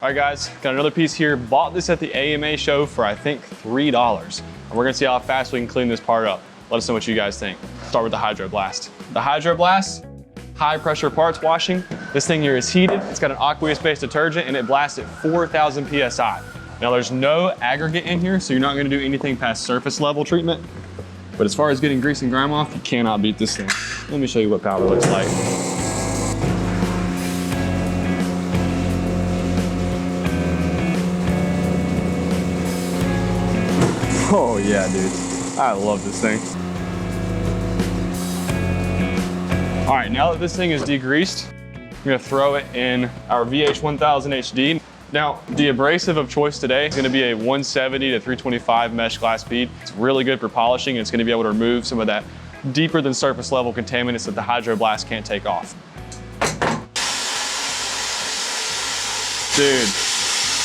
All right guys, got another piece here. Bought this at the AMA show for I think $3. And we're gonna see how fast we can clean this part up. Let us know what you guys think. Start with the Hydro Blast. The Hydro Blast, high pressure parts washing. This thing here is heated. It's got an aqueous-based detergent and it blasts at 4,000 PSI. Now there's no aggregate in here, so you're not gonna do anything past surface level treatment. But as far as getting grease and grime off, you cannot beat this thing. Let me show you what power looks like. Oh yeah, dude. I love this thing. All right, now that this thing is degreased, I'm gonna throw it in our VH1000 HD. Now, the abrasive of choice today is gonna be a 170 to 325 mesh glass bead. It's really good for polishing. And it's gonna be able to remove some of that deeper than surface level contaminants that the Hydro Blast can't take off. Dude,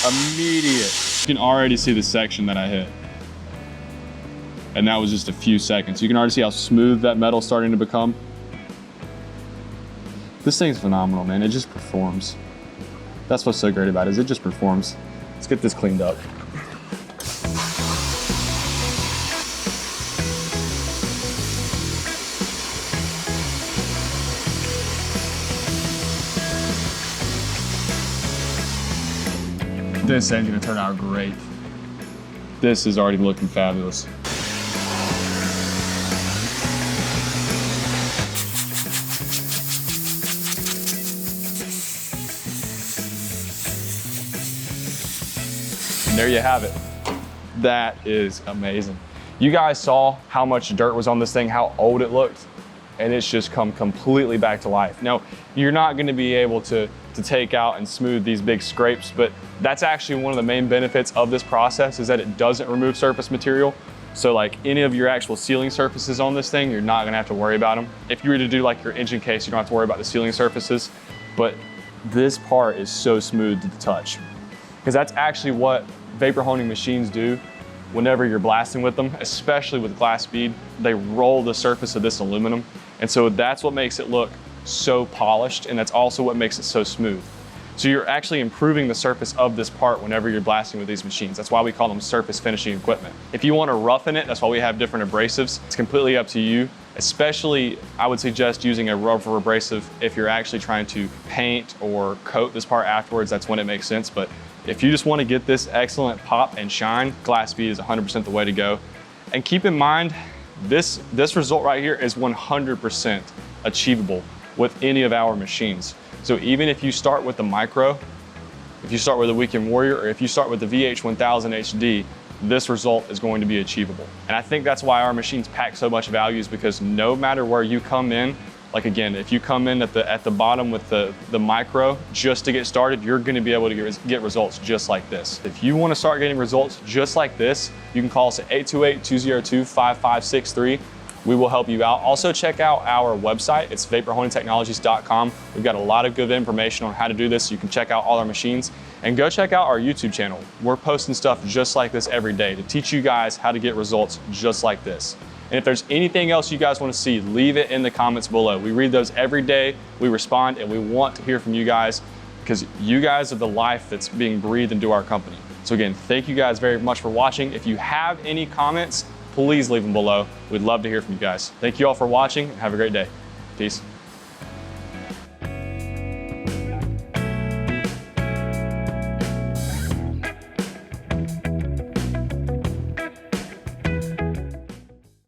immediate. You can already see the section that I hit. And that was just a few seconds. You can already see how smooth that metal's starting to become. This thing's phenomenal, man. It just performs. That's what's so great about it, is it just performs. Let's get this cleaned up. This thing's gonna turn out great. This is already looking fabulous. And there you have it. That is amazing. You guys saw how much dirt was on this thing, how old it looked, and it's just come completely back to life. Now, you're not gonna be able to take out and smooth these big scrapes, but that's actually one of the main benefits of this process is that it doesn't remove surface material. So like any of your actual sealing surfaces on this thing, you're not gonna have to worry about them. If you were to do like your engine case, you don't have to worry about the sealing surfaces, but this part is so smooth to the touch. Because that's actually what vapor honing machines do whenever you're blasting with them, especially with glass bead. They roll the surface of this aluminum. And so that's what makes it look so polished, and that's also what makes it so smooth. So you're actually improving the surface of this part whenever you're blasting with these machines. That's why we call them surface finishing equipment. If you want to roughen it, that's why we have different abrasives. It's completely up to you. Especially, I would suggest using a rougher abrasive if you're actually trying to paint or coat this part afterwards. That's when it makes sense. But if you just want to get this excellent pop and shine, glass bead is 100% the way to go. And keep in mind, this result right here is 100% achievable with any of our machines. So even if you start with the Micro, if you start with the Weekend Warrior, or if you start with the VH1000 HD, this result is going to be achievable. And I think that's why our machines pack so much value, is because no matter where you come in, like again, if you come in at the bottom with the Micro just to get started, you're gonna be able to get results just like this. If you wanna start getting results just like this, you can call us at 828-202-5563. We will help you out. Also check out our website. It's vaporhoningtechnologies.com. We've got a lot of good information on how to do this. You can check out all our machines, and go check out our YouTube channel. We're posting stuff just like this every day to teach you guys how to get results just like this. And if there's anything else you guys want to see, leave it in the comments below. We read those every day, we respond, and we want to hear from you guys, because you guys are the life that's being breathed into our company. So again, thank you guys very much for watching. If you have any comments, please leave them below. We'd love to hear from you guys. Thank you all for watching, and have a great day. Peace.